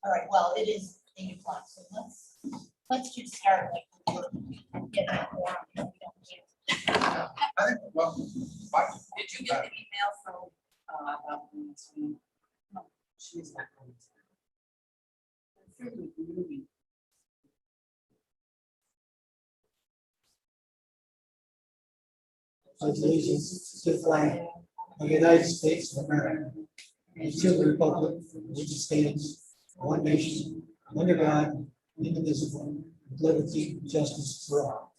All right, well, it is 8 o'clock, so let's just start like we're getting it warm, if we don't get. I think, well, fine. Did you get the email from, about the next week? No, she's not going to. I'm sure we'll be moving. Pledge allegiance to the flag of the United States of America and to the republic for which it stands, one nation, under God, indivisible, with liberty and justice for all.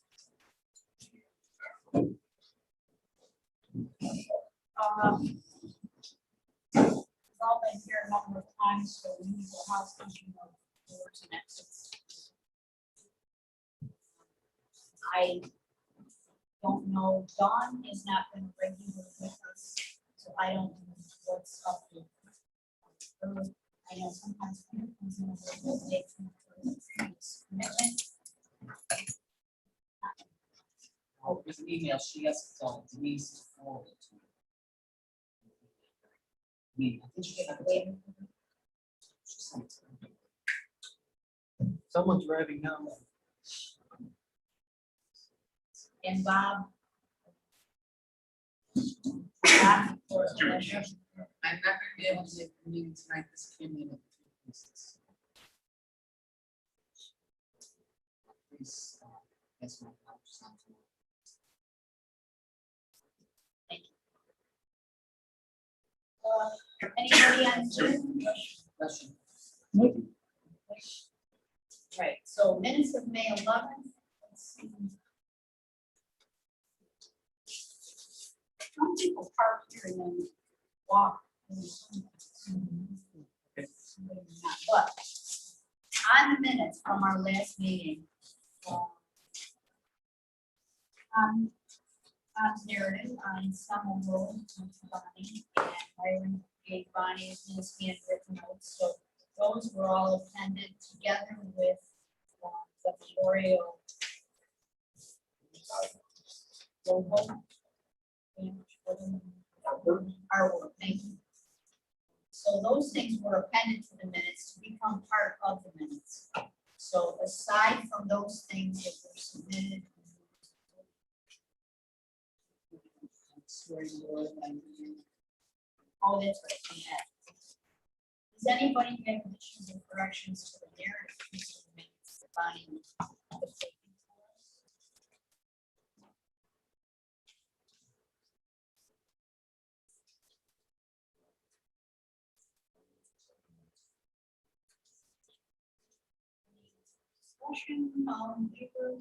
We've all been here a number of times, so we need a housekeeping of doors and exits. I don't know, Dawn is not been regular with us, so I don't know what's up with her. I know sometimes when it comes in a little bit late from her previous commitment. Oh, there's an email she has to tell Denise to forward it to me. Did you get that? She sent it to me. Someone's driving now. And Bob. Bob, for pleasure. I'm not gonna be able to make the meeting tonight, this came in at 3:06. Please, that's my apologies. Anybody on Zoom? Question. Right, so minutes of May 11th. Let's see. Some people park here and then walk. But on the minutes from our last meeting, on narrative on Summer Road, Bonnie, and Byron gave Bonnie his handwritten notes, so those were all appended together with the memorial logo. Our work, thank you. So those things were appended to the minutes to become part of the minutes. So aside from those things that were submitted. Oh, that's right. Yeah. Does anybody have additions or corrections to the narrative piece of the minutes that Bonnie was taking for us? Discussion, paper.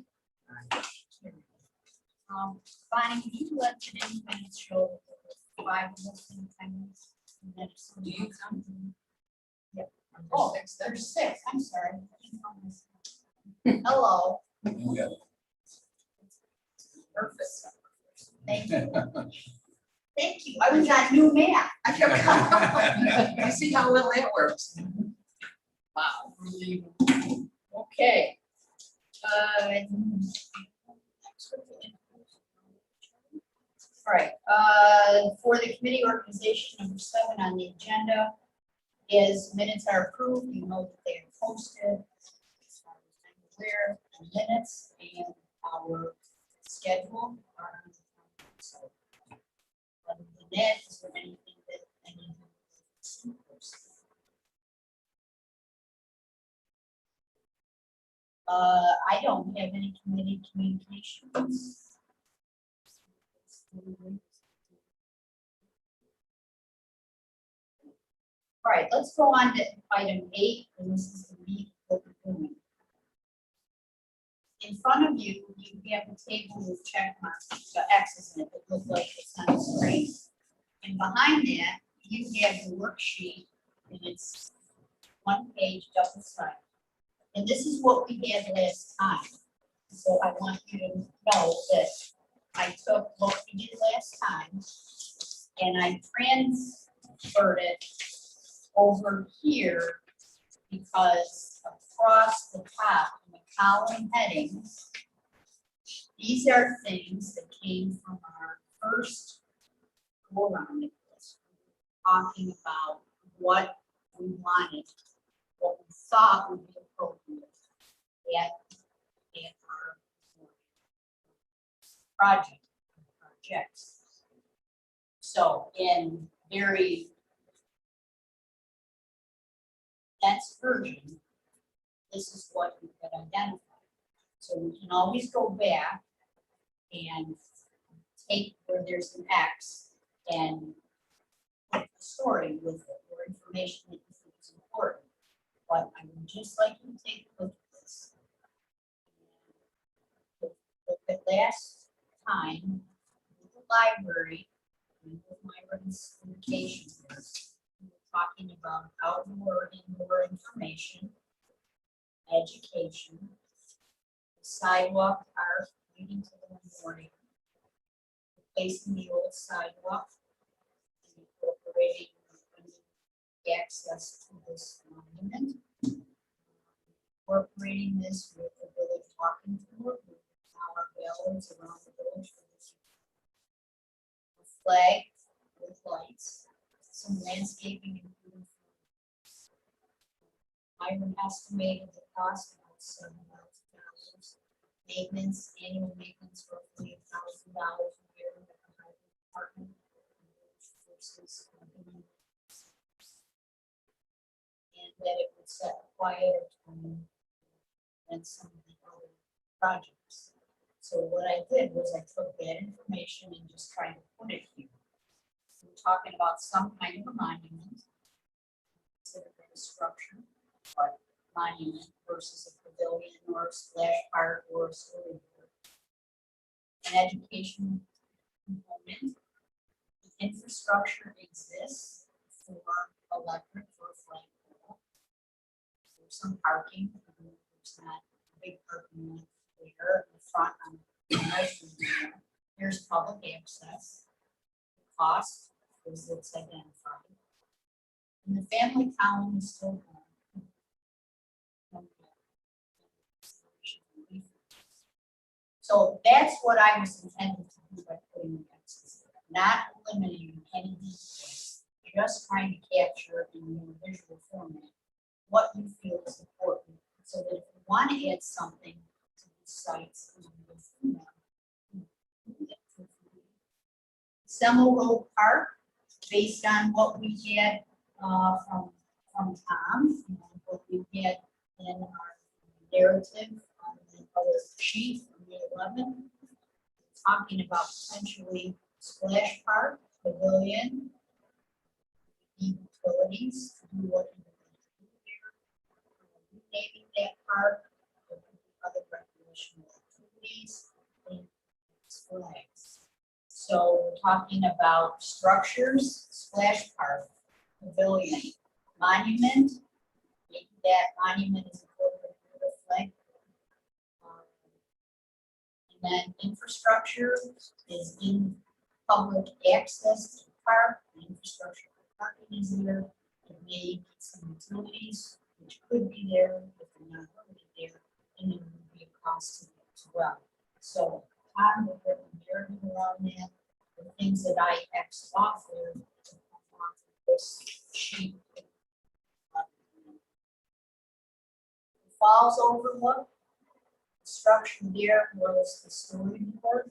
Bonnie, can you let the minutes show that there were 5 missing attendants? And then if somebody Do you else come? comes in- Oh, There's 6, I'm sorry. Hello, Yeah. perfect. thank you. Thank you, I was on new math. I kept coming. You see how well that works? Wow. Okay. All right, for the committee organization, number 7 on the agenda is minutes are approved. You know that they are posted. As far as I'm aware, the minutes and our schedule are on the front. So, other than that, is there anything that I need to? I don't have any committee communications. All right, let's go on to item 8, and this is the meat that we're doing. In front of you, you have a table with check marks, the X's in it that look like it's on the screen. And behind that, you have the worksheet, and it's 1 page double sided. And this is what we had last time. So I want you to know that I took what we did last time and I transferred it over here because across the top in the column headings, these are things that came from our first go around of this, talking about what we wanted what we thought would be appropriate at our projects. So in very dense version, this is what we could identify. So we can always go back and take where there's an X and put a story with it or information that you think is important. But I would just like you to take a look at this. The last time with the library, and with Myron's communication here, we were talking about outdoor, indoor information, education, the sidewalk are leading to the memorial, replacing the old sidewalk, and incorporating access to this monument, incorporating this with the village walking tour, with our ballards around the village for this flag with lights, some landscaping and food. Myron estimated the cost of $7,000. Maintenance, annual maintenance roughly $1,000 a year with the highway department. Versus and that it would set a quieter tone than some of the other projects. So what I did was I took that information and just tried to put it here. We're talking about some kind of a monument, considered a structure, but monument versus a pavilion or a splash park or a story board. An education component. The infrastructure exists for electric for a flagpole. There's some parking. There's not a big parking lot there in the front on the right there. There's public access. The cost is it's identified. And the family column is still on. So that's what I was intending to do by putting the X's there, not eliminating any details, just trying to capture in your visual format what you feel is important, so that if you want to add something to these sites, you can go through them. Semel Road Park, based on what we had from Tom, and what we had in our narrative on the other sheet from the 11, talking about potentially splash park, pavilion, utilities, to do what you want to do there, renaming that park, other recreational activities, and flags. So we're talking about structures, splash park, pavilion, monument, maybe that monument is incorporated with a flag. And then infrastructure is in public access to the park, the infrastructure for parking is there. There may be some utilities which could be there if they're not already there, and there would be a cost to it as well. So Tom will put the narrative around that, the things that I X'd off there to come off of this sheet. Falls overlook, structure there was the story board.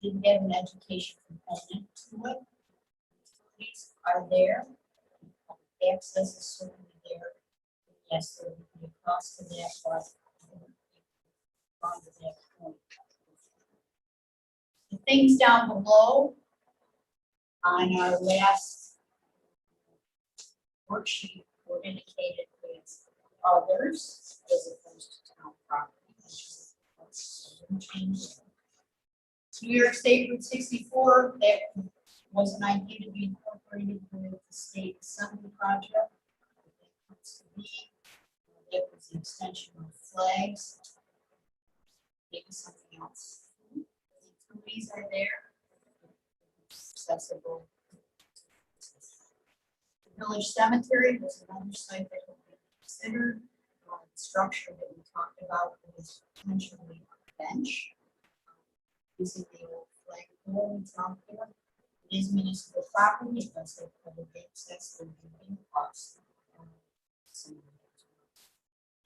Didn't have an education component to it. Utilities are there. Access is certainly there. Yes, there would be a cost to that, but on to that point. The things down below on our last worksheet were indicated with others as opposed to town property. New York State Route 64, that was an idea to be incorporated with the state assembly project. That comes to be, that was the extension of flags. Maybe something else. The utilities are there. Accessible. The village cemetery was another site that would be considered. The structure that we talked about was potentially a bench. Using the old flag pole that's out there. It is municipal property, it does have public access, there would be costs.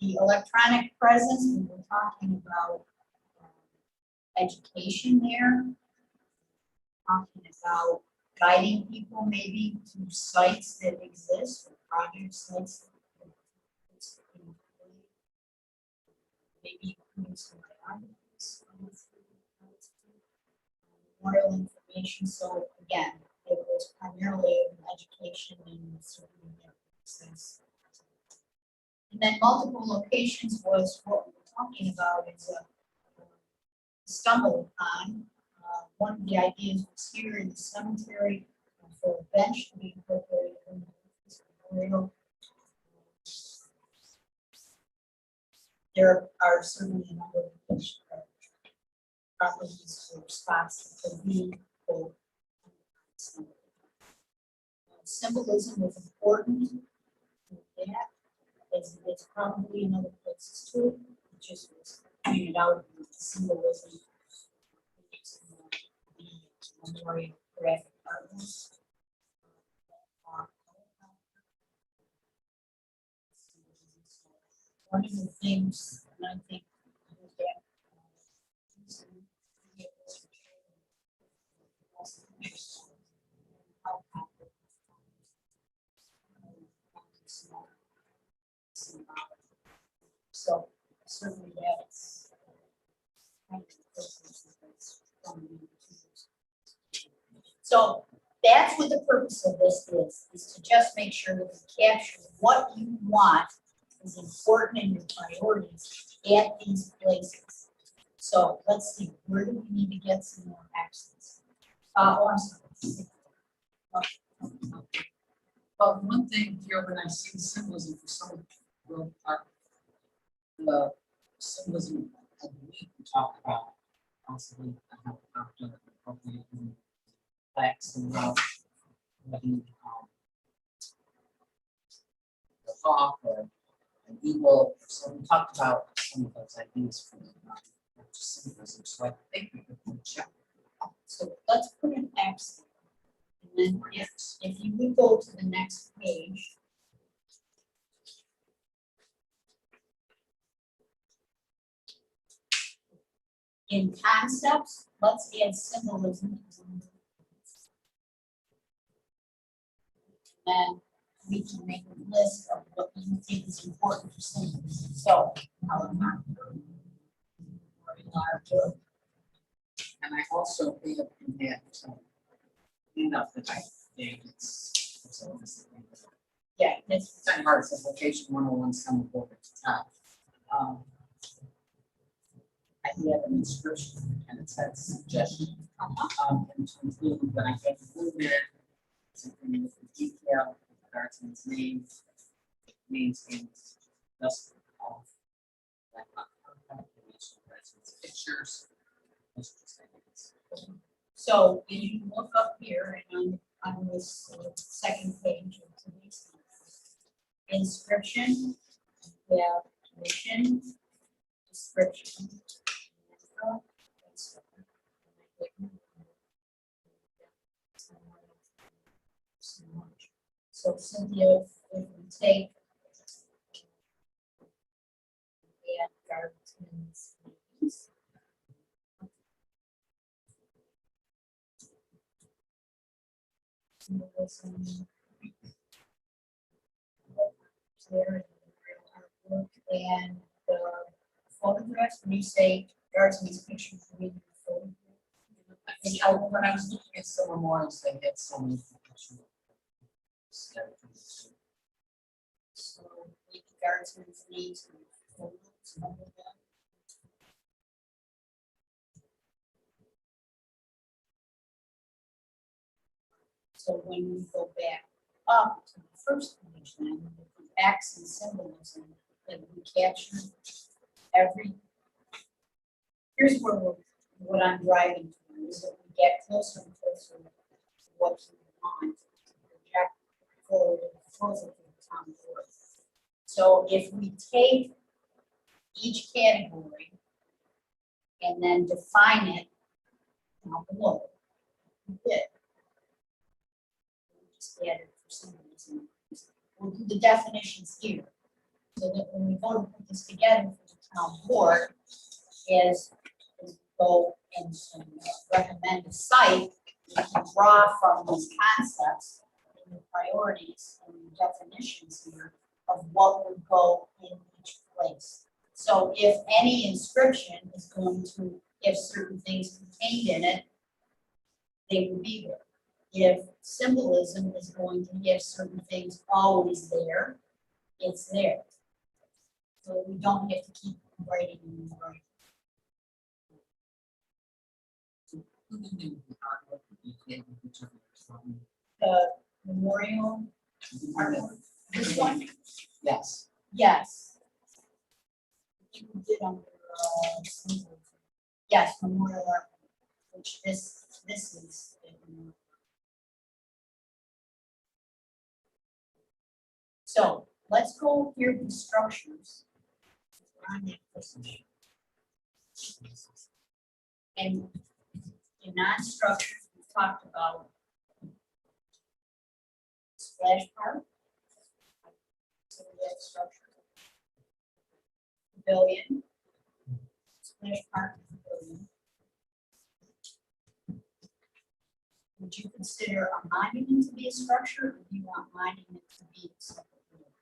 The electronic presence, we were talking about education there. Talking about guiding people maybe to sites that exist or project sites. Maybe including some biographies. Memorial information, so again, it was primarily an education and certainly sense. And then multiple locations was what we're talking about is a stumble upon. One of the ideas was here in the cemetery for a bench to be incorporated in the memorial. There are certainly a number of properties or spots that could be for symbolism was important. Yeah, it's probably in other places too. It just was pointed out the symbolism. The memorial graphic artworks. One of the things, and I think so certainly that's so that's what the purpose of this is to just make sure that we capture what you want is important in your priorities at these places. So let's see, where do we need to get some more access? Oh, I'm sorry. But one thing here, when I see the symbolism for some road park, the symbolism I believe we talked about, possibly I have talked about appropriate facts and the hawk or an eagle. So we talked about some of those ideas for symbolism. So I think we could put a check. So let's put an X. And then if you would go to the next page. In concepts, let's add symbolism. And we can make a list of what you think is important for symbolism. So, And I also feel in that enough that I think it's almost yeah, that's kind of hard, it says location 101 some over at the top. I have an inscription and it says suggestion. And to include, when I get include there, something with the detail, the guardsman's name, names and just all that contact information, residents' pictures. those just things. so if you look up here and on this second page of today's inscription, we have mission, description. So Cynthia, if we take and Garden's names. There and the photographs, when you say Garden's picture for me. And when I was looking at some memorials, they had so many pictures. So the Garden's names. And photos and all of that. So when we go back up to the first page, then the acts and symbolism that we capture every. Here's where what I'm driving to is that we get closer and closer to what you want to project forward and proposal to the town board. So if we take each category and then define it down below, we did. Just add it for some reason. We'll do the definitions here, So that when we go to put this together for the town board, is go and recommend a site, we can draw from these concepts and the priorities and the definitions here of what would go in each place. So if any inscription is going to have certain things contained in it, they would be there. If symbolism is going to have certain things always there, it's there. So we don't have to keep writing and writing. Who did the artwork that you did with each of your The memorial artwork, this one, Yes. yes. You did under, symbolism. Yes, memorial art, which this is. So let's go here with structures. We're on that position. And in non-structures, we talked about splash park. So we have structure. Pavilion. Splash park pavilion. Would you consider a monument to be a structure, or do you want monument to be a separate building?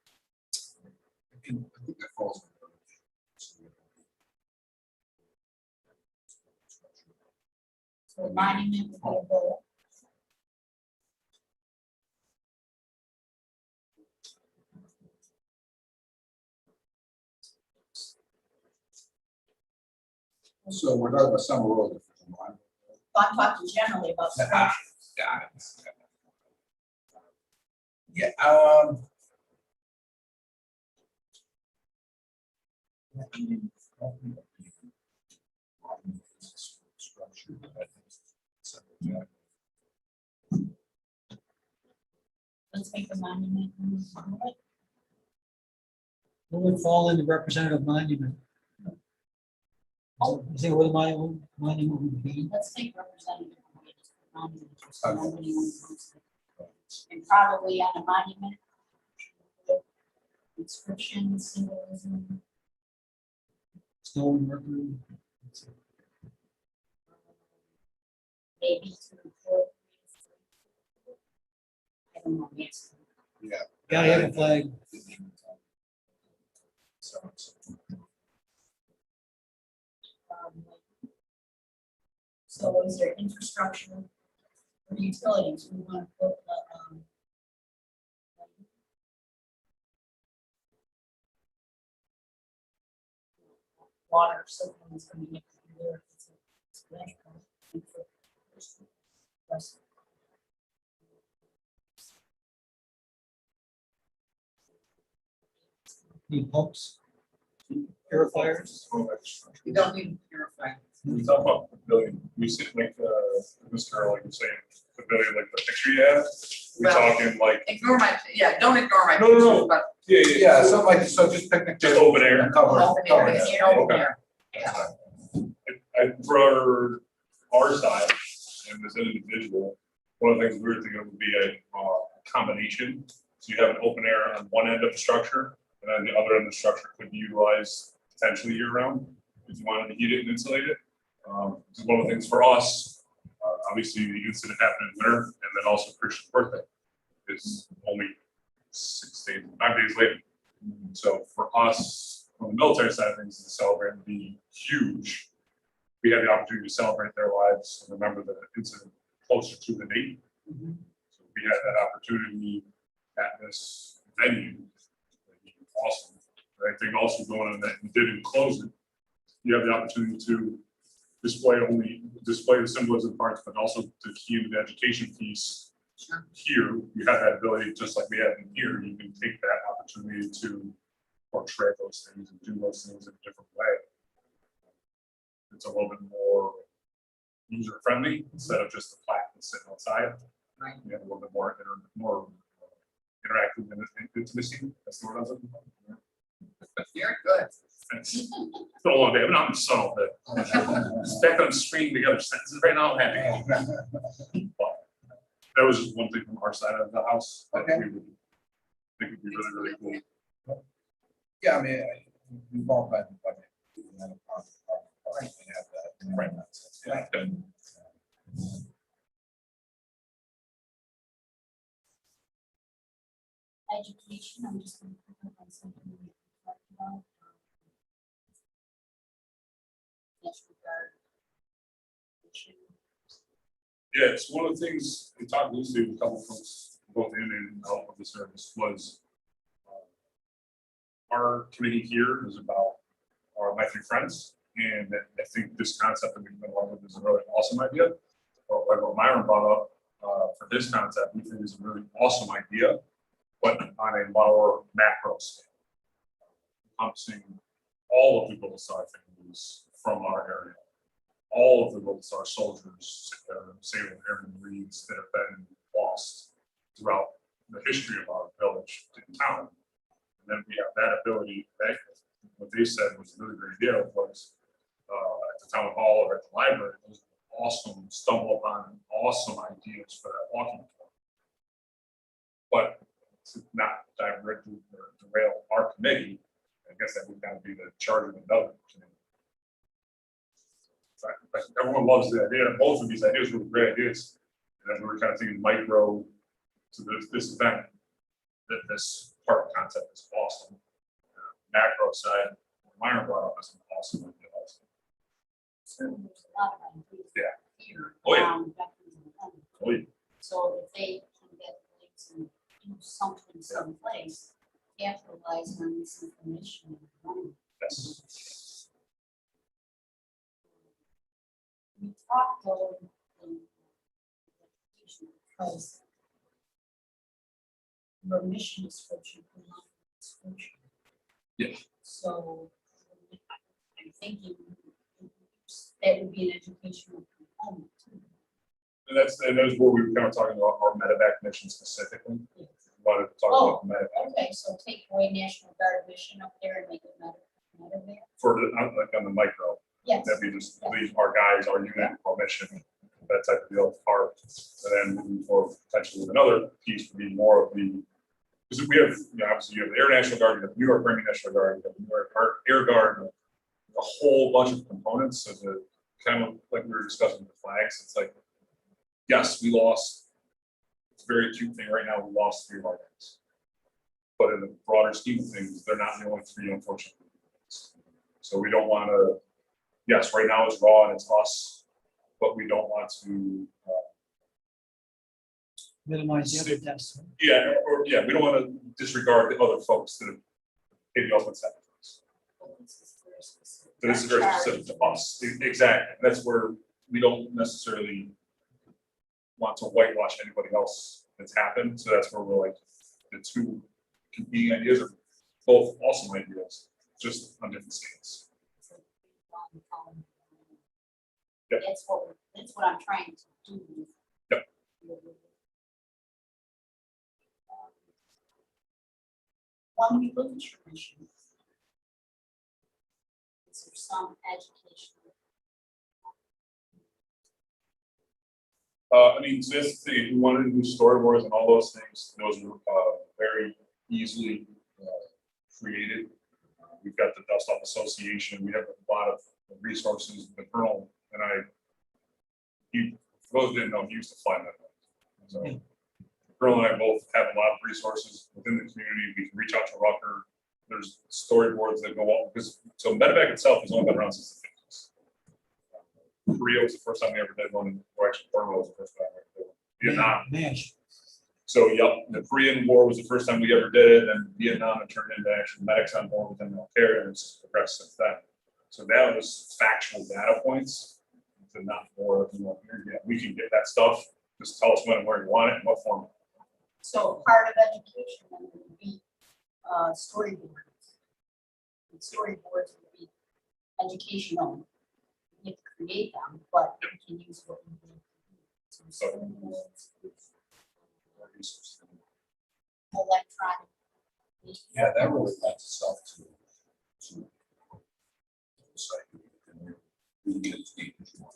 I think that falls. So a monument would be a building. So we're talking about Summer Road. I'm talking generally about structure. Yeah, Let's make the monument. What would fall in the representative monument? Is there where the monument would be? Let's take representative. Monument, so nobody wants to- And probably on a monument. Inscription, symbolism, Stone worker? maybe to report. I don't know, yes. yeah. Gotta have a flag. So is there infrastructure or utilities? We want to put water, something that's going to get there. It's electrical. Need pumps? Purifiers? You don't need to purify. We talk about the pavilion, we sit like, Mr. like you're saying, pavilion, like the picture you have, we Well- talking like, Ignore my, yeah, don't ignore my No, no, no. pictures, but Yeah, something like, so just picnic. Just open air. And cover, open cover air, that. you know, Okay. there. for our side, and as an individual, one of the things we were thinking would be a combination. So you have an open air on one end of the structure, and then the other end of the structure could be utilized potentially year round, if you wanted to heat it and insulate it. This is one of the things for us, obviously the incident happened in winter, and then also Christian's birthday is only 5 days later. So for us, on the military side of things, to celebrate would be huge. We had the opportunity to celebrate their lives and remember the incident closer to the date. So we had that opportunity at this venue. That'd be awesome. I think also going on that and didn't close it, you have the opportunity to display the symbolism parts, but also to key into the education piece. Sure. Here, you have that ability, just like we have in here, you can take that opportunity to portray those things and do those things in a different way. It's a little bit more user friendly instead of just the plaque that's sitting outside. Right. You have a little bit more interactive and intimacy. That's the word I was looking for. Very good. It's been a long day. I've been out in the sun all day. Stacked on string together sentences right now. I'm happy. But that was just one thing from our side of the house that Okay. we would think would be really, really cool. Yeah, I mean, we've all been, like, we have that. Right. Yeah. Education, I'm just gonna pick up on something we talked about. National Guard. Yeah, it's one of the things we talked loosely with a couple folks, both in and out of the service, was our committee here is about my three friends, and I think this concept that we've been along with is a really awesome idea. But like what Myron brought up for this concept, we think is a really awesome idea, but on a lower macro scale, encompassing all of the Gold Star families from our area. All of the Gold Star soldiers, sailor airmen, Marines that have been lost throughout the history of our village and town. And then we have that ability, that what they said was a really great idea was at the town hall or at the library, it was awesome, stumble upon awesome ideas for that walking tour. But to not directly derail our committee, I guess that would kind of be the charge of another committee. But everyone loves the idea. Both of these ideas were great ideas. And then we were kind of thinking micro to this event, that this park concept is awesome. Macro side, Myron brought up as an awesome idea also. Certainly, there's a lot of ideas. Yeah. Here. Oh, yeah. around veterans and homeless. Oh, yeah. So if they can get links and do something someplace, capitalize on this information. Yes. We talked over in education because your mission description. Description. Yeah. So I'm thinking that would be an educational component too. And that's where we were kind of talking about our medevac mission specifically. Yes. Wanted to talk Oh. about medevac Okay, so take away National Guard mission up there and make it another there. for the, like on the micro. Yes. That'd be just leave our guys, our unit, our mission, that type of deal part. And then moving forward, potentially with another piece would be more of the, because we have, you know, obviously you have the Air National Guard, you have New York Army National Guard, you have New York Air Guard, a whole bunch of components. So the kind of like we were discussing with the flags, it's like, yes, we lost. It's a very acute thing right now. We lost 3 of our guys. But in the broader scheme of things, they're not the only 3, unfortunately. So we don't want to, yes, right now it's raw and it's us, but we don't want to, Minimize the other deaths. we don't want to disregard the other folks that have paid the ultimate sacrifice. So this is very specific to us. Exactly. That's where we don't necessarily want to whitewash anybody else that's happened. So that's where we're like, the 2 competing ideas are both awesome ideas, just on different scales. Yep. That's what I'm trying to do. Yep. When we look at your mission, is there some education? I mean, so that's the thing, if you wanted to do storyboards and all those things, those are very easily created. We've got the Dust Off Association, we have a lot of resources, the Colonel and I, he, for those who didn't know, he used to fly that. So Colonel and I both have a lot of resources within the community. We can reach out to Rucker. There's storyboards that go on, because, so medevac itself has only been around since the 50s. Korea was the first time we ever did one, or actually Burma was the first time we ever did one. Vietnam. MASH. So, yep, the Korean War was the first time we ever did it, and Vietnam it turned into actual medics on board with them care, and it's progressed since then. So that was factual data points, to not more, you know, yeah, we can get that stuff. Just tell us when and where you want it, and what form. So part of education then would be storyboards. And storyboards would be educational. You have to create them, but you can use what you do. So storyboards, electronic. Yeah, that really lends itself to. Site. We can get it to the individual.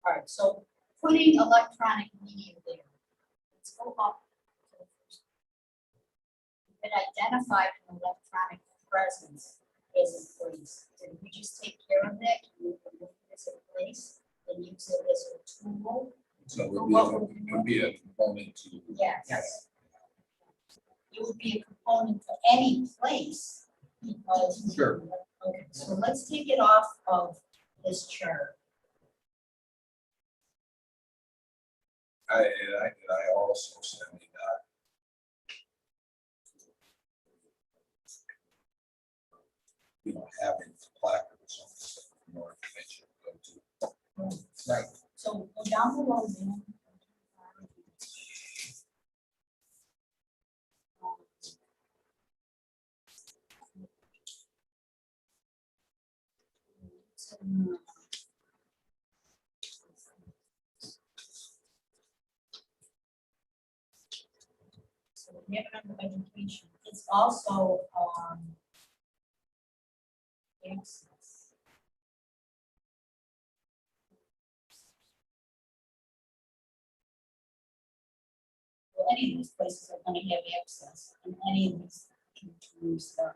All right, so putting electronic media there. Let's go up. To the first. been identified an electronic presence is in place. Did we just take care of that? Can we remove this in place and use it as a tool? So it What would be a component to. Yes. Yes. It would be a component to any place because. Sure. Okay, so let's take it off of this chart. I also sent me having placards on this, more information to go to. Right. So go down below then. So we have it under education. It's also, access. Well, any of these places are gonna have access, and any of these can use stuff.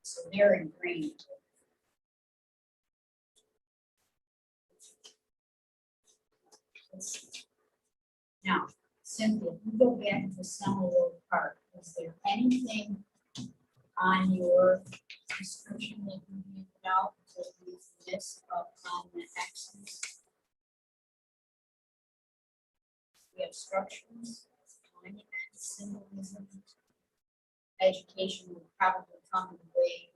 So they're in green. Now, Cynthia, you go back to Summerville Park. Is there anything on your description that you handed out that you missed up on the axis? We have structures, monuments, symbolism. Education will probably come in the way.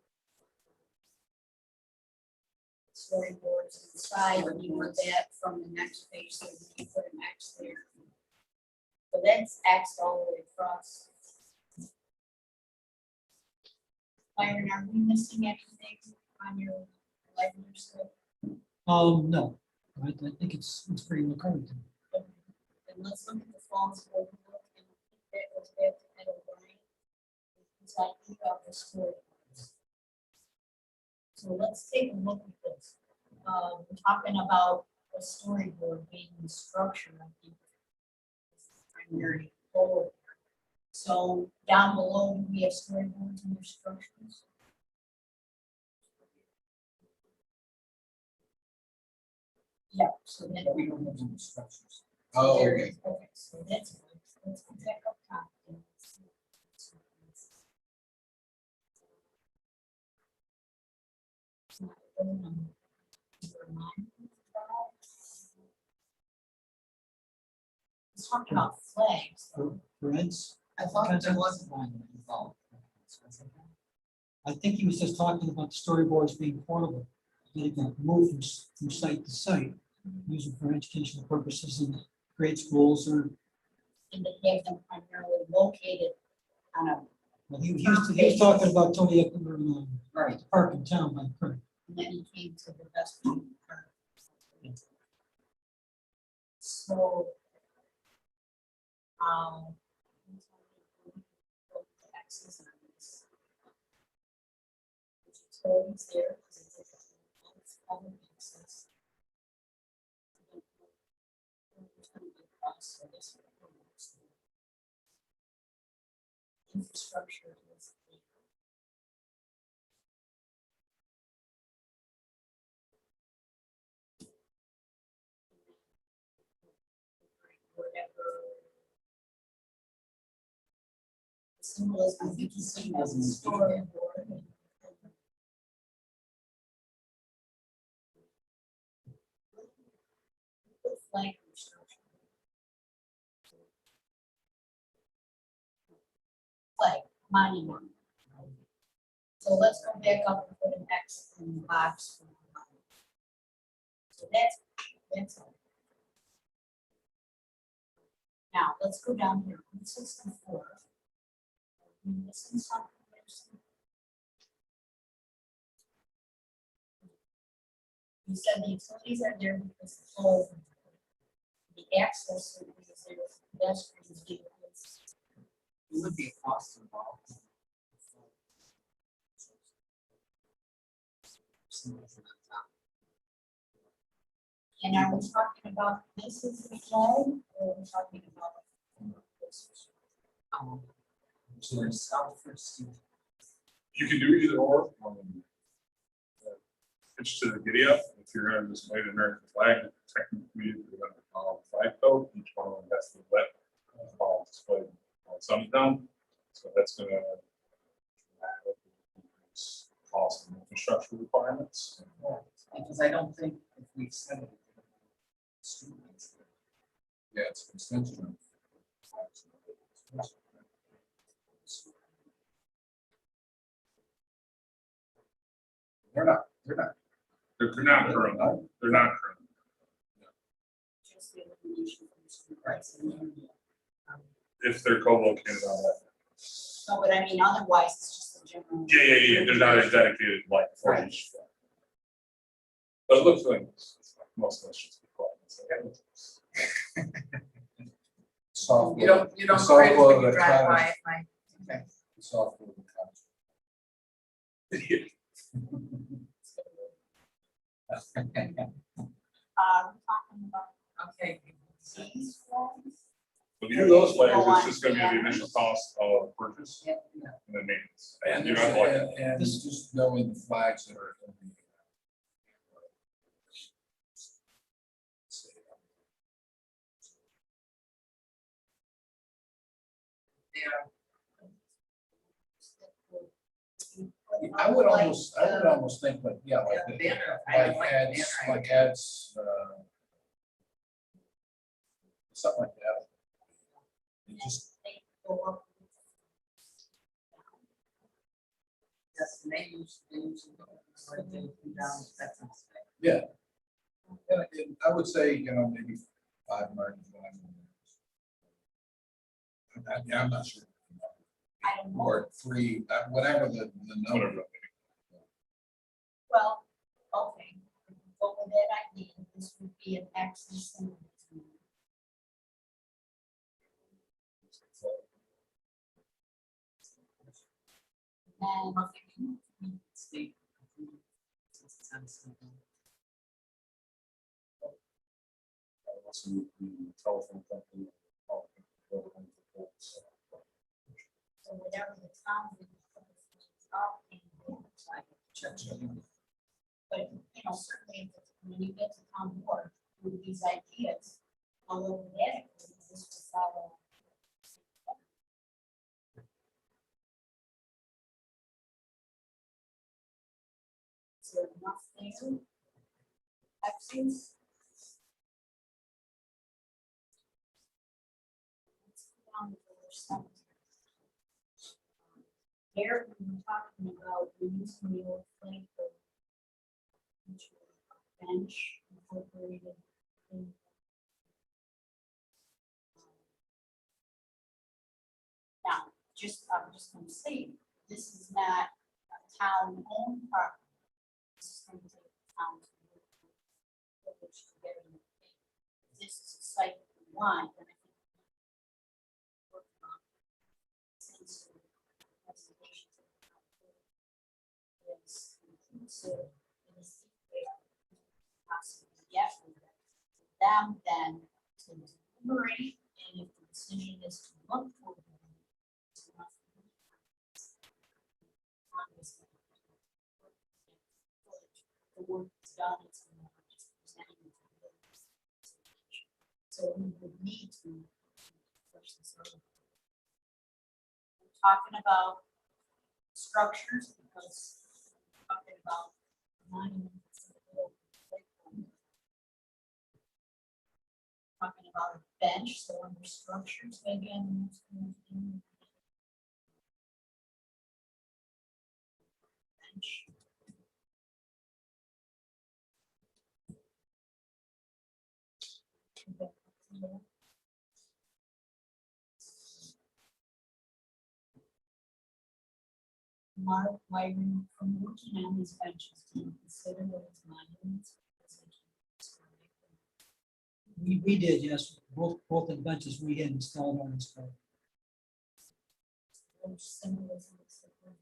Storyboards inside, and you want that from the next page, so you can put an X there. So that's X all the way across. Byron, are we missing anything on your library stuff? No, I think it's pretty well covered. Then let's look at the Falls overlook, and that goes back to Ed O'Brien. It's like you got the storyboards. So let's take a look at this. We're talking about the storyboard being the structure, I think. is the primary goal. So down below, do we have storyboards in your structures? Yeah, so then We don't have any structures. Oh, there okay. it is. Okay, so that's good. Let's go back up top. and see. It's not really number 9. Let's talk about flags. For instance, I thought there was one involved. I think he was just talking about the storyboards being portable. They can move from site to site, use them for educational purposes in grade schools or, And to have them primarily located on a, well, he was talking about Tony Eckler, Right. park in town by the creek. and then he came to the best. So, access on this. Utilities there, because it's common access. Infrastructure is. Whatever. Symbolism, I think he's saying as a storyboard. Flag construction. Flag, monument. So let's go back up and put an X in the box. for the monument. So that's all. Now, let's go down here, system 4. Are we missing something there? You said the utilities are there because the whole, the access is there, pedestrians, vehicles. It would be a cost involved. And are we talking about this as the flag, or are we talking about this? So we're south first. You can do either or. Pitch to the giddy up, if you're gonna display the American flag, technically, if you're gonna follow the flag code, each one of them has to let display on some down. So that's gonna increase cost and infrastructure requirements. Because I don't think if we said it. Students. Yeah, it's an extension. They're not. They're not current, they're not current. Just the elimination from the school rights. If they're co-located on that. No, but I mean, otherwise, it's just a general. Yeah, they're not a dedicated like for each. But it looks like most of us just be quiet. It's like, Software. You don't The go right software when you that drive by kind it, Mike. Okay. of- the software that kind of- Talking about Okay. these flags. If you do those flags, it's just gonna be the initial cost of purchase Yeah. and then maintenance. And, You're not like, and just knowing the flags that are. In the, I would almost think, like, yeah, like, Yeah, banner. I don't like like ads, banner. like ads, something like that. You just, They go up. Yes, and they use, like, they come down, that's not safe. yeah. And I would say, maybe 5 markers. I'm not sure. I don't know. Or 3, whatever the number. whatever. Well, okay, but with that idea, this would be an access symbol. And State. Also, the telephone company. so whatever the town would but, certainly, when you get to town board with these ideas, all over there, this will follow. Is there enough there? Axes? Let's go down to the cemetery. There, we were talking about using the old flag for bench incorporated in. Now, I'm just gonna say, this is not a town-owned property. This is going to take the town to the village to get in. This is a site we want, and I think. Working on since the presentation to the town board is inclusive in the secret, possibly get with them then to deliberate, and if the decision is to look for them. The work is done, it's not just presenting it to the village. So we would need to push this over. We're talking about structures because we're talking about monuments. Talking about a bench, so under structures, again. Bench. Mark, why from working on these benches, do you consider those monuments? We did, yes, both of the benches we had installed on this part. Those symbolism, et cetera.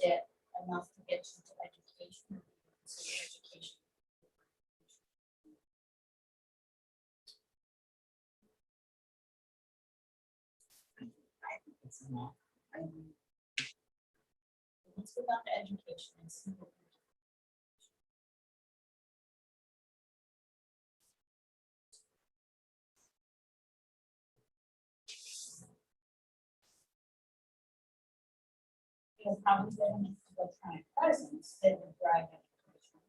that enough to get you to education? Consider education. I think it's enough. Let's go down to education and see what we can. You'll probably get an electronic presence that will drive education.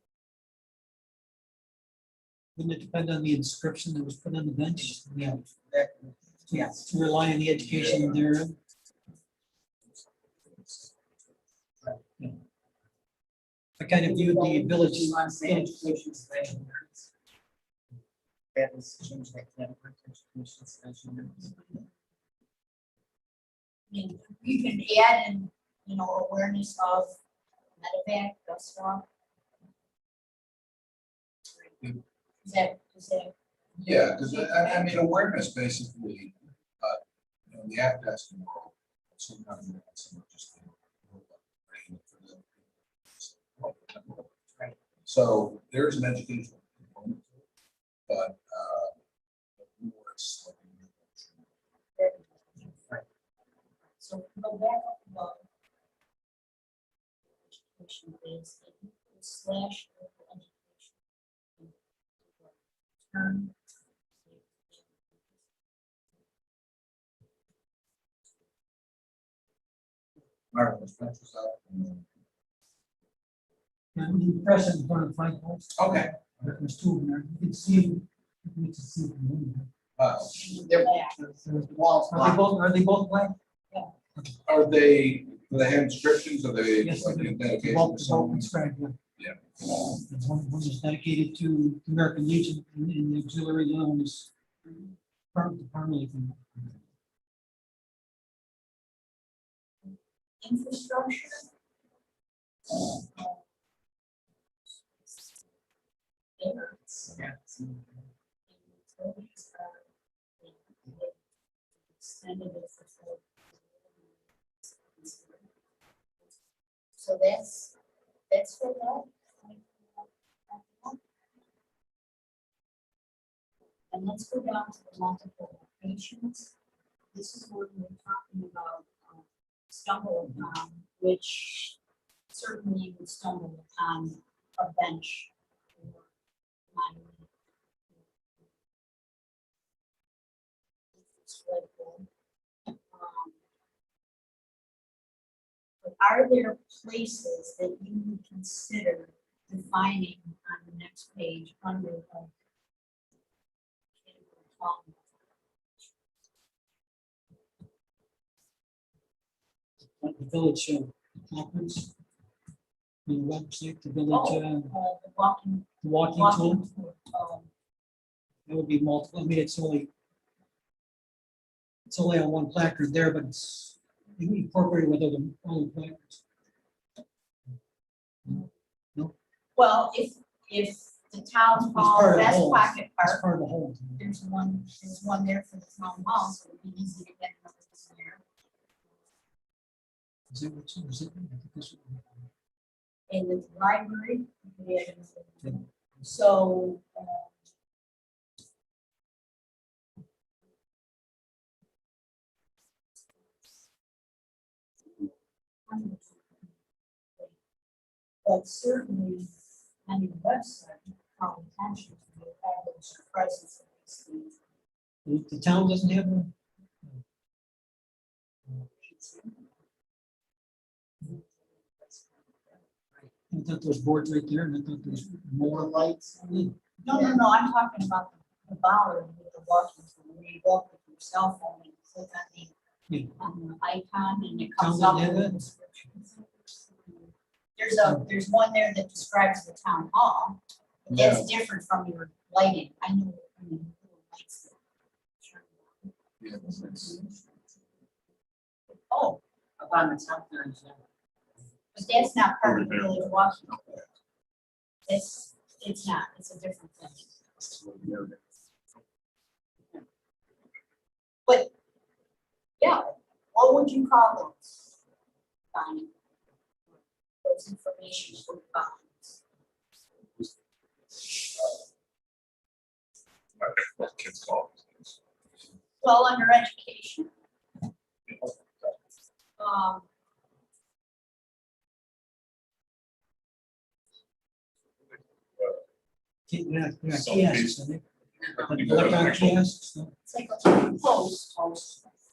Wouldn't it depend on the inscription that was put on the bench? Yeah, that, yes. To rely on the education there. I kind of viewed the village. You want to say education slash learners? That is change that category to education slash learners. You can add in, you know, awareness of medevac, dust off. Is that, Yeah, because I mean, awareness basically, you know, the app has to world, sometimes it's just. Right. So there's an educational component to it, but, more it's like. so go back up above. Education is slash education. Term. Marvelous, that's what's up. And the press in front of Frank Holst, Okay. there's two of them there. You can see, you can see them. They're- Black. the walls Are they blocked. both, are they both black? Are they, do they have inscriptions, are they Yes, like they do. in dedication Both, to both someone? inscribed, yeah. Yeah. And one is dedicated to American Legion, and the auxiliary loan is permanently. Infrastructure. There. Yeah. Extended it for 4 years. So that's for that. And let's go down to the multiple locations. This is where we're talking about stumble upon, which certainly you would stumble upon a bench or monument. But are there places that you would consider defining on the next page under like Like the village conference. The website, the village, the walking, the walking tool, walking, that would be multiple, I mean, it's only on one placard there, but it's incorporated with other placards. well, if the town hall, part of the best whole. pocket It's park, part of the whole. there's one there for the town hall, so it'd be easy to get another one there. Is it which, is it? I think this one. In the library, yeah. Yeah. So. But certainly, on your website, call attention to the average presence of these things. The town doesn't have one? I thought those boards right there, and I thought there's More more. lights. No, I'm talking about the bollard with the walking tool, where you walk with your cell phone and click Yeah. on the icon and it comes Town up doesn't with have the it? descriptions. There's one there that describes the town hall, but that's different from your lighting, I know, little lights that- Yeah, it's- Oh, Up on the top there. but that's not part of the Over there. village walking, it's not, it's a different thing. But, yeah, what would you call those? Bonnie? those information for bonds. I think what kids call it. Well, under education, um, We're not Some kiosks, are they? You But go to electronic actual- kiosks, no? it's like a post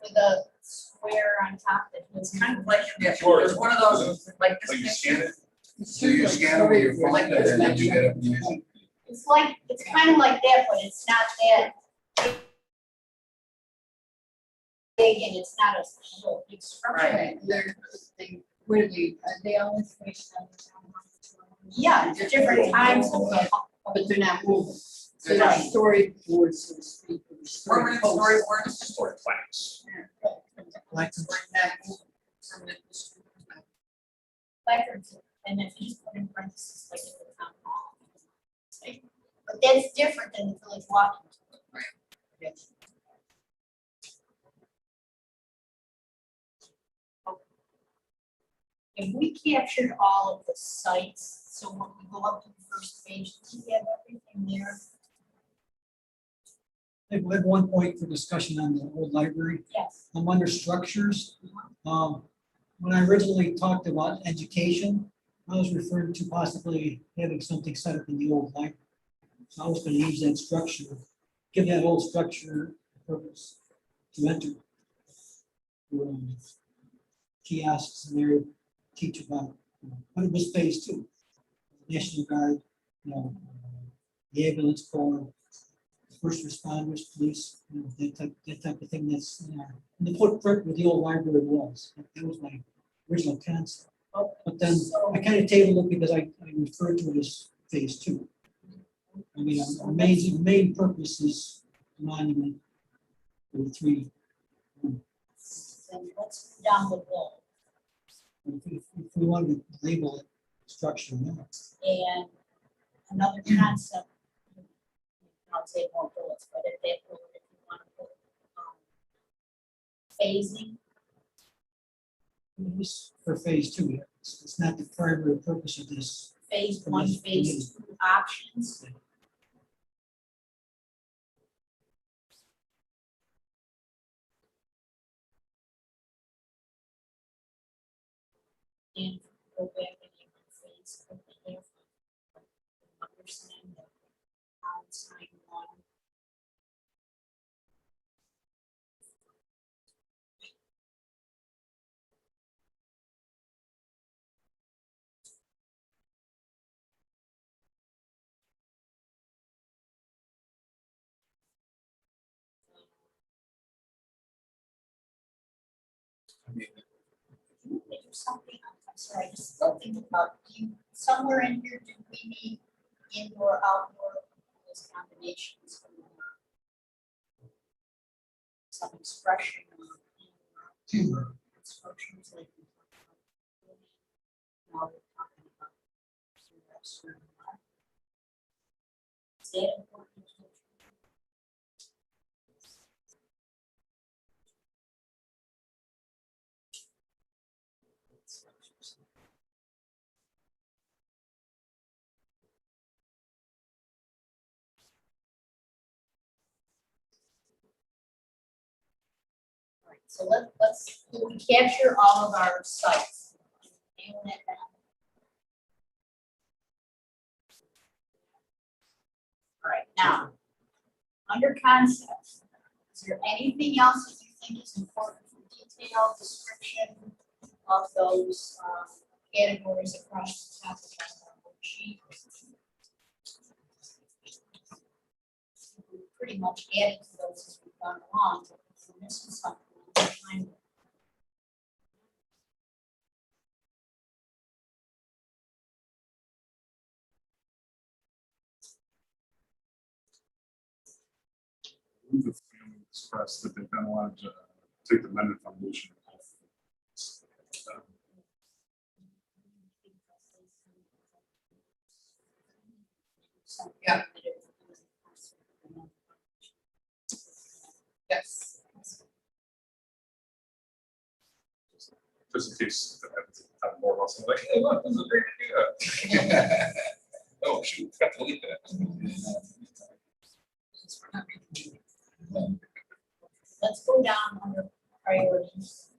with a square on top that was kind of like. Sure. There's one of those, like So you this scan picture. it, So you scan it with your phone and then you get it. It's like, it's kind of like that, but it's not that big and it's not a whole big structure. Right. Where they all information on the town hall. Yeah, it's different times of the. But they're not moving. So They're they're not. storyboard, so to speak. or Permanent posts. storyboards. store plans. License. Permanent. Placards, and if you just put in parentheses like in the town hall. But that's different than the village walking tour. Yes. If we captured all of the sites, so when we go up to the first page, do we have everything there? I have one point for discussion on the old library. Yes. I'm under structures. When I originally talked about education, I was referring to possibly having something set up in the old library. So I was gonna use that structure, give that old structure a purpose to enter. Kiosks and there, teach about, but it was phase two. National Guard, the ambulance corps, first responders, police, that type of thing that's, in the footprint where the old library was. That was my original concept. But then So, I kind of tabled it because I referred to it as phase two. I mean, our main purpose is monument for the three. then let's go down the wall. If we wanted to label it structure, no. And another concept, I'll say more bullets, but if that, if you want to put, phasing, It was for phase two. It's not the primary purpose of this. phase one, phase two options. And go back and you can phase, put the hair. Understand that outside one. I mean, There's something, I'm sorry, just something about you, somewhere in here, do we need indoor, outdoor, those combinations? Some expression. Instructions like. Now we're talking about. Is that important? Alright, so let's, we capture all of our sites. Nail that down. Alright, now, under concepts, is there anything else that you think is important for detailed description of those categories across the top of our worksheet? We pretty much added to those as we've gone along, but if we're missing something, we'll find it. The family expressed that they've been allowed to take the amended foundation off. Yeah. Yes. Just in case the have more of us, like, hey, look, this is a great idea. Oh, shoot, forgot to delete that. Let's go down under priorities.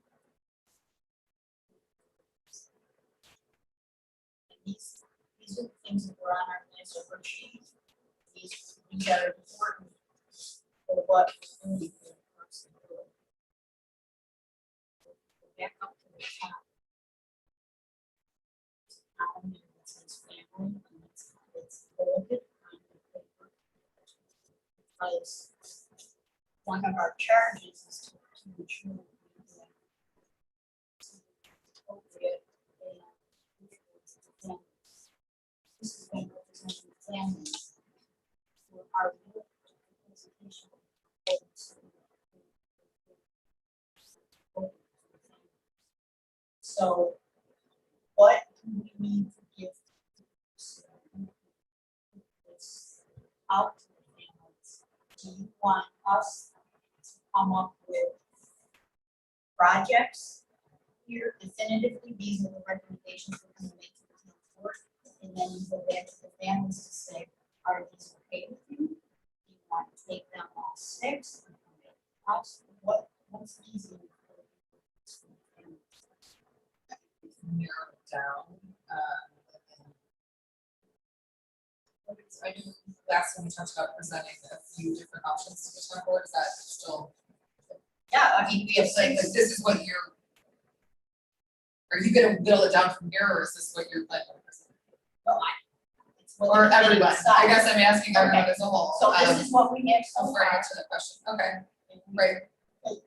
These are the things that were on our list of worksheets. These are important for what we're doing for the person. Back up to the top. It says family, and it's bolded on the paper. Because one of our charges is to ensure we do appropriate and this is when representing families who are new to the presentation. So what do we need to give this out to the families? Do you want us to come up with projects here definitively? These are the recommendations we're going to make to the town board. And then you go back to the families to say, are these okay with you? Do you want to take them all 6? What's easy? Narrow it down. I do, last time we talked about presenting a few different options to the town board, is that still? Yeah, I mean, we have Like, things. this is what you're. Are you gonna whittle it down from here, or is this what you're planning on presenting? It's what Or the committee everyone, I decides. guess I'm asking everyone Okay. as a whole. So this is what we have so Before I far. answer that question, okay, right. Like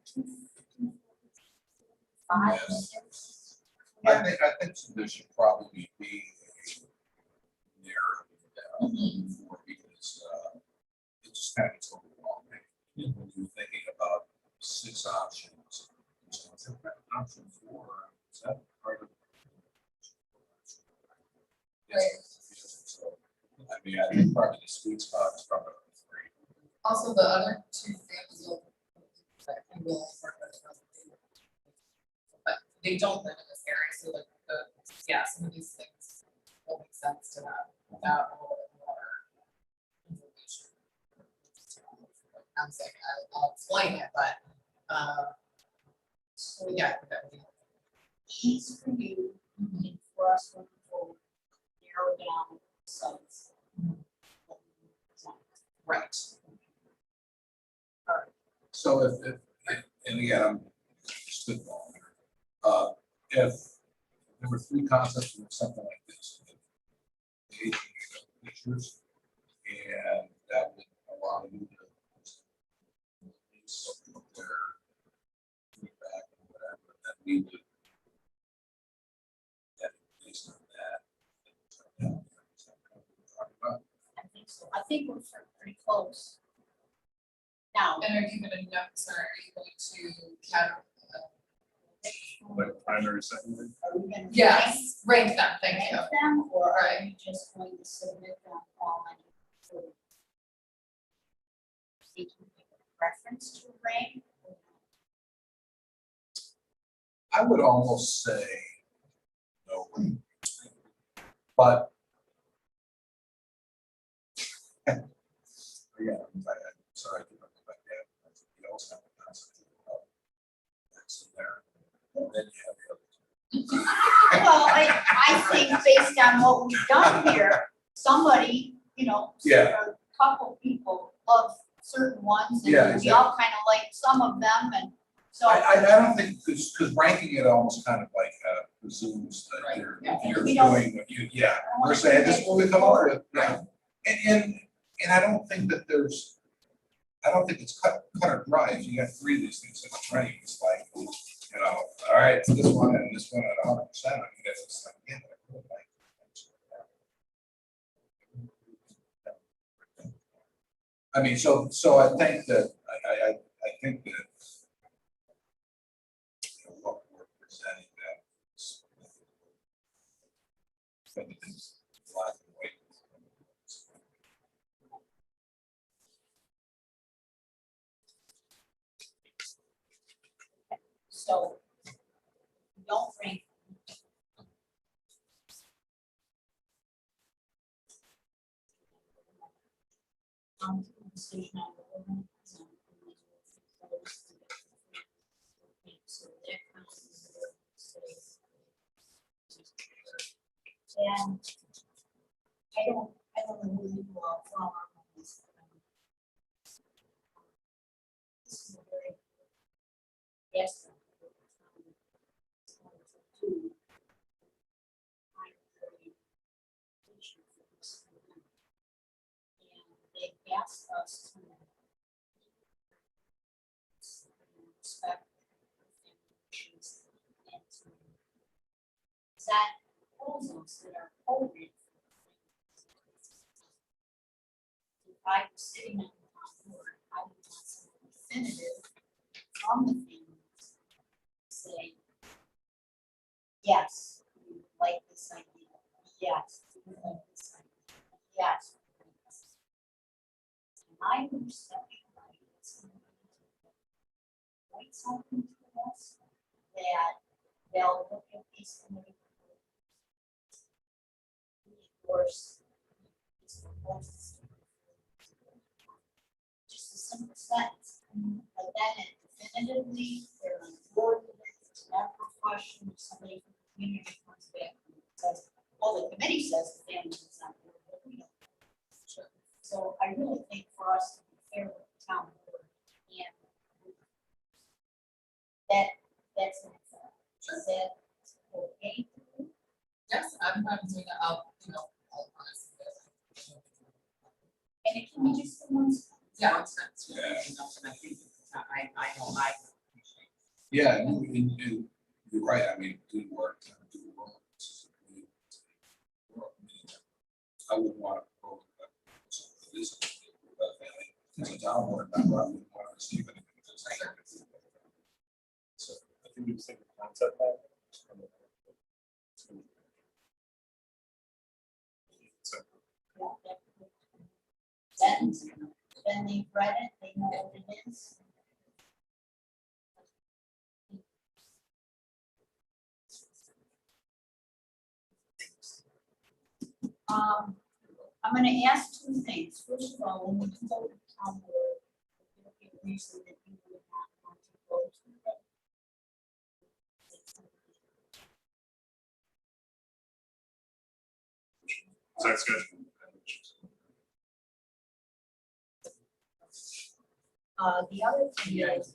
5, Yes. 6. I think there should probably be a narrowing down for, because it just kind of gets overwhelming. When you're thinking about 6 options, so I think that option 4, is that part of? Yes, so, I mean, I think probably the sweet spot is probably 3. Also, the other 2 families will, I will work with them. But they don't live in this area, so like some of these things will make sense to them without a little bit more information. I'm saying I'll explain it, but So yeah, that would be. ease for you and for us moving forward, narrow down sites. Right. So if and again, I'm spitballing here. If there were 3 concepts or something like this, the pictures, and that would allow you to put their feedback or whatever, then we would get based on that. I think so. I think we're pretty close. Now, And are you gonna know, sorry, are you going to count? Like primary, secondary. are we going to Yes, rank them, thank you. rank them, or are you just going to submit them all and sort of seeking reference to rank? I would almost say no, but yeah, I'm sorry, I didn't go back there. You also have a concept of that's in there, and then you have the other. Well, I think based on what we've done here, somebody, Yeah. a couple people love certain ones, Yeah, and we all kind of like some of them, and so. I don't think, because ranking it almost kind of like presumes that Right, you're, yeah. you're We don't- doing what you, yeah, we're saying this is what we come up with, yeah. And I don't think that I don't think it's cut or dry. If you got 3 of these things in a train, it's like, all right, it's this one and this one at 100%. I mean, that's just like, yeah. I really like it. I mean, so I think that, I think that what we're presenting that is black and white. So, don't rank. decision on the ordinance. So that comes as a- And I don't know who you all follow on this. This is a very, yes. And they asked us to respect and to set proposals that are appropriate. If I was sitting on the board, I would want something definitive from the families. Say, yes, we would like this idea, yes, we would like this idea, yes. we would like this. My perception, right, is point something to us that they'll look at these committee. Of course, these proposals. Just a simple sentence, but then it definitively, they're on board with it, it's never a question, if somebody from the community comes back and says, well, the committee says the family is not board, but we don't. So I really think for us to be fair with the town board, and that's my thought. Is that okay? Yes, I'm doing it, I'll honestly. And it can be just the one sentence. Yeah, one sentence, Yeah. and I think I know I appreciate. Yeah, and you're right, I mean, do work, do work. I wouldn't want to propose that. So this is about family, it's a downward number, I wouldn't want to receive it. So I think we just think the concept that. Then they've read it, they know what it is. I'm gonna ask two things. First of all, when we go to town board, if there be a reason that you would not want to go to it. That's good. The other thing is,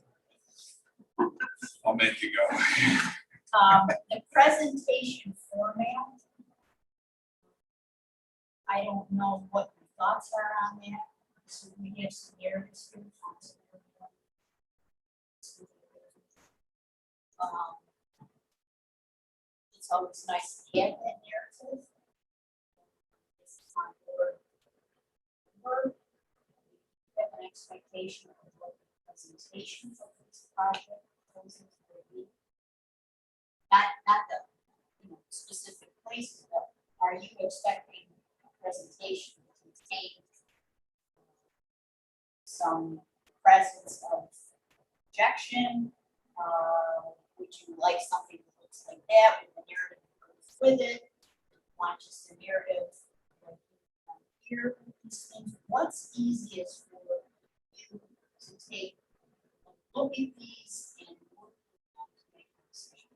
I'll make you go. the presentation format. I don't know what your thoughts are on that. So we have some narratives here. It's always nice to have that narrative. This is on board. We have an expectation of what the presentation of this project proposals will be. Not the, specific places, but are you expecting a presentation to contain some presence of projection? Would you like something that looks like that with the narrative that goes with it? Want just a narrative like here, these things? What's easiest for you to take a look at these and work with them to make a decision?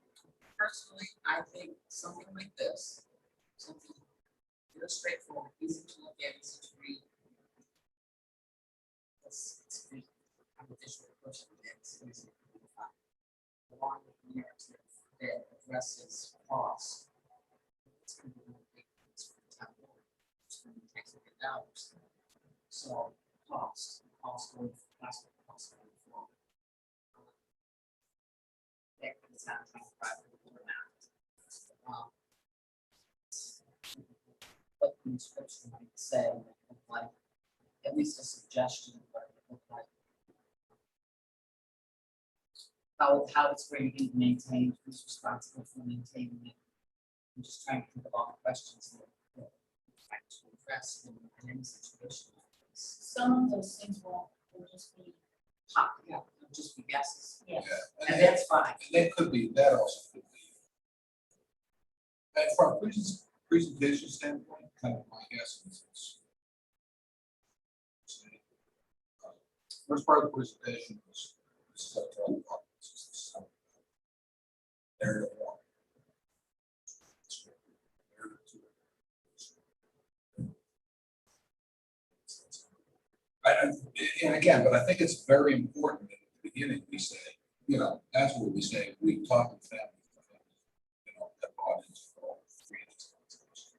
Personally, I think something like this, something very straightforward, easy to look at, easy to read. I'm a visual person, it's easy to find. Along with the narrative that addresses cost. It's going to be a big piece for the town board. It's going to be taxing dollars. So cost going forward. That comes down to or not. What the inscription might say, like, at least a suggestion of what it would look like. How it's going to be maintained, who's responsible for maintaining it. I'm just trying to think of all the questions that we're trying to address in any situation like this. Some of those things will just be, Yeah, it'll just be guesses, yes. Yeah, and that's fine. And that could be, that also could be. And from a presentation standpoint, kind of my guess is it's First part of the presentation was. Narrative one. Narrative two. And again, but I think it's very important at the beginning, we say, you know, that's what we say, we talk with family. You know, that brought into all three of these concepts.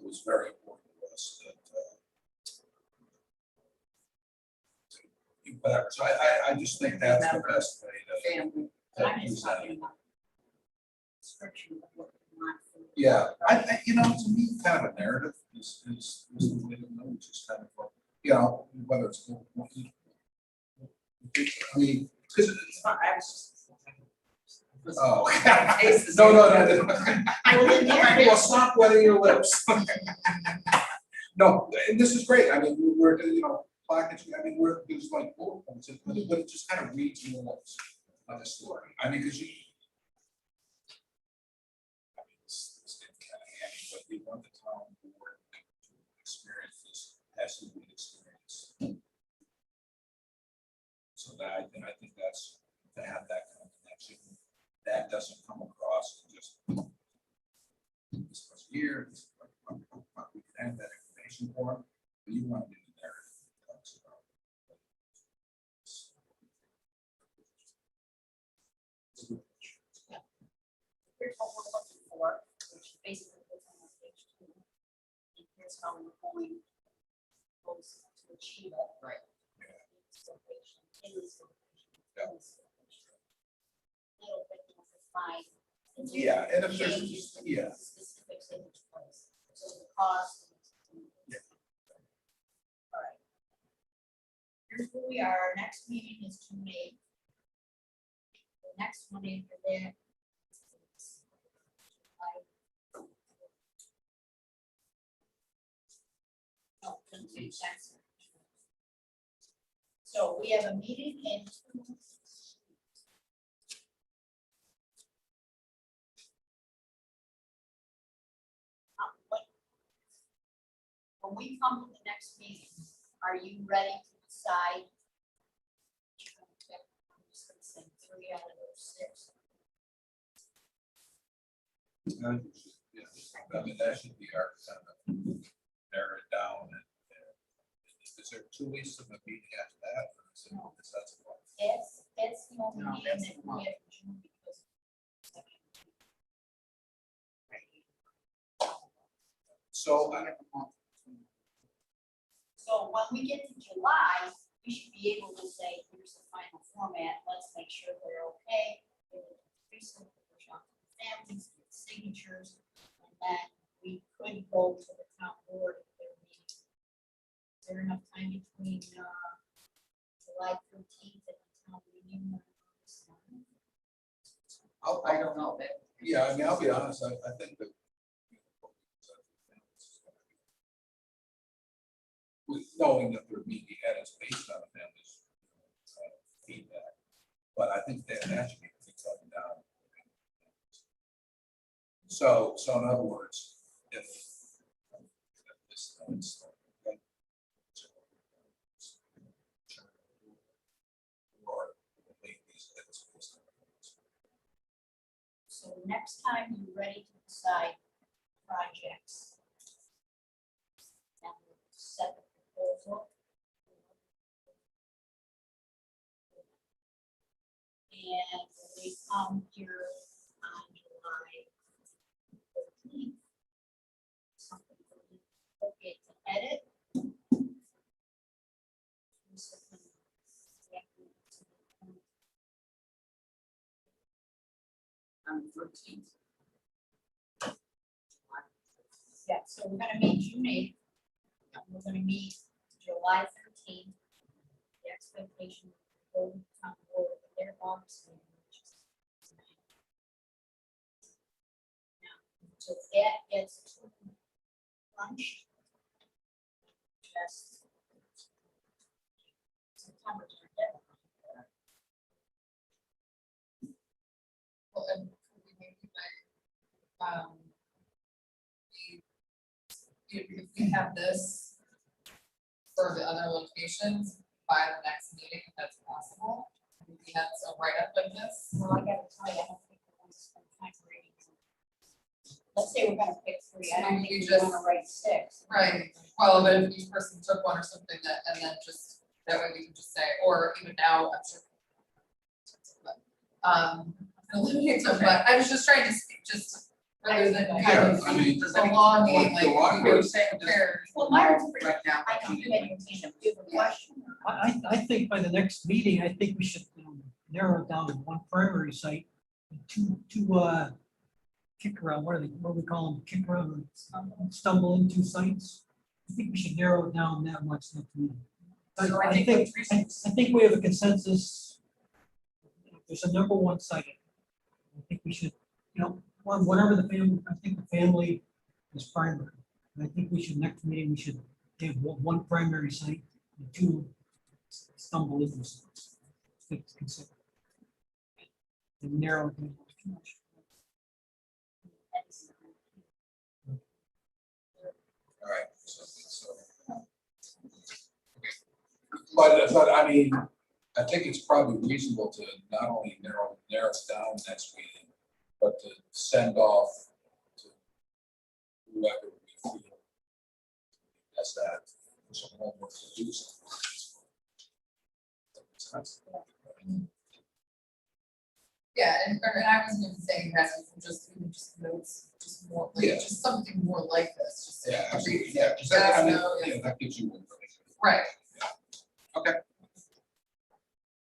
It was very important to us that, whatever, so I just think that's the best way Family. But I'm to use just that. talking about description of what we want. for- Yeah, I, you know, to me, kind of a narrative is the way to know, which is kind of, you know, whether it's. I mean, because it's not. Oh. No, no, no. Well, the narrative- Well, stop wetting your lips. No, and this is great, I mean, we're, you know, plaques, I mean, we're, there's like bullet points, but it just kind of reads more of the story, I mean, because you. I mean, it's kind of handy, but we want the town board to experience this as we experience. So that, and I think that's, to have that kind of connection, that doesn't come across in just. This was here, we can have that information for them, but you want to do the narrative. that talks about. Here's what we're looking for, which basically is on page 2. And here's how we're going to achieve it. Right. Little bit more defined. Yeah, and if there's, Changes the yeah. specifics in each place. So the cost. Yeah. All right. Here's where we are. Our next meeting is June 8th. The next one after that. is July. No, doesn't make sense. So we have a meeting in 2 weeks. When we come to the next meeting, are you ready to decide? I'm just gonna say 3 out of those 6. Yeah, I mean, that should be our kind of narrow it down and is there 2 weeks of a meeting after that? Or is it, is that what? That's the only No, meeting that's that the we month. have in June because. So, So when we get to July, we should be able to say, here's the final format, let's make sure they're okay. Families, signatures, and then we could go to the town board if they're meeting. Is there enough time between, July 13th and the town meeting? I don't know, that. yeah, I mean, I'll be honest, I think that. With knowing that their meeting is based on the family's feedback, but I think that should be coming down. So in other words, if this, or make these edits. So next time you're ready to decide projects. And set the proposal. And we come here on July 13th. Something for you to look at to edit. On the 13th. Yeah, so we're gonna meet June 8th. And we're gonna meet July 13th. The expectation will go to town board with their August meeting, which is tonight. Now, so that gets to lunch. Just September's our deadline. Well, and could we maybe like, if we have this for the other locations, by the next meeting, if that's possible. We have a write-up of this. Well, I gotta tell you, I don't think we're gonna spend time reading. Let's say we're gonna pick three, I don't think We we just- wanna write six. Right, well, but if each person took one or something that, and then just, that way we can just say, or even now, I'm sure. Eliminate some, but I was just trying to speak, just rather than kind Yeah, of I mean, prolonging, like, the library- you're saying prepared. Well, my, Right now. I know you had your hand up, you have a question. I think by the next meeting, I think we should narrow it down to one primary site, and two, kick around, what do we call them, kick around, or stumble into sites. I think we should narrow it down that much next meeting. So I I think think, with three I think we have a consensus. There's a number one site. I think we should, whatever the family, I think the family is primary. And I think we should, next meeting, we should have one primary site and two stumble into sites. It's considered. And narrow it down. All right, but I mean, I think it's probably reasonable to not only narrow it down next meeting, but to send off to whoever we feel has that, some homework to do something. Yeah, and I wasn't even saying that, even just notes, just more, like, Yeah. just something more like this, just. to Yeah, read absolutely, it. yeah, 'cause that, I mean, Yes, no, yeah. yeah, that gives you information. Right,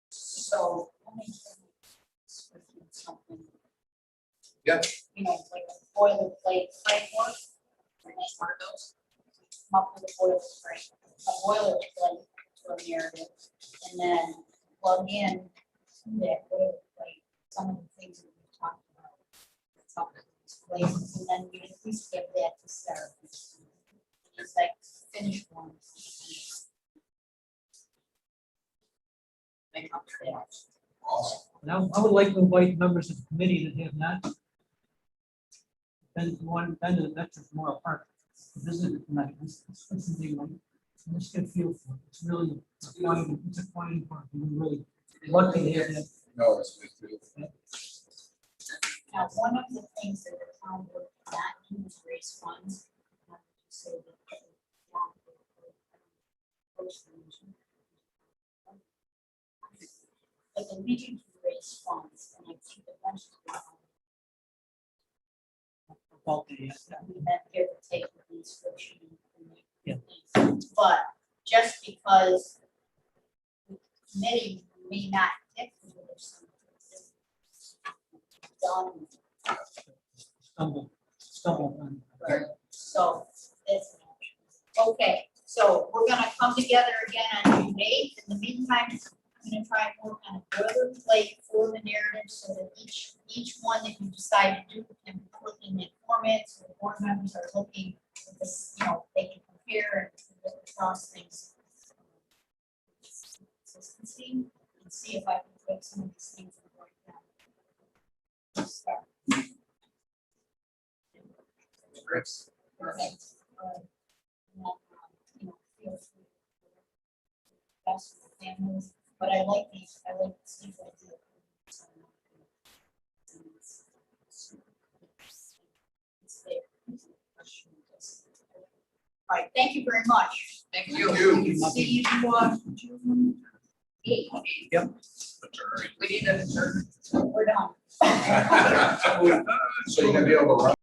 So. let me something. Yeah. You know, like a boilerplate framework, for next part of those. Come up with a boilerplate for a narrative, and then plug in that boilerplate, some of the things that we talked about. Some of these places, and then we at least get that to start. Just like finish one. Make up for that. Awesome. And I would like to invite members of the committee that have not been to Veterans Memorial Park to visit it tonight. Something like, just get a feel for it. It's really a quiet park. We're really lucky to have that. No, it's beautiful. Now, one of the things that the town would not do is raise funds. So that. But the Legion to raise funds, and I think eventually About the, we have give or take with the inscription. Yeah. But just because the committee may not pick the something done. stumble on. Right. So that's an option. Okay, so we're gonna come together again on June 8th. In the meantime, I'm gonna try and work on a boilerplate for the narrative so that each one that you decide to do can be put in that format, so the board members are looking at this, they can compare and look across things. Consistency, and see if I can put some of these things in right now. Start. Chris. Perfect. Feel free. Best for the families, but I like these, I like Steve's idea. It's there. All right, thank you very much. thank Thank you. you. See you on June 8th. We need a adjourn. We're done. So you're gonna be able to run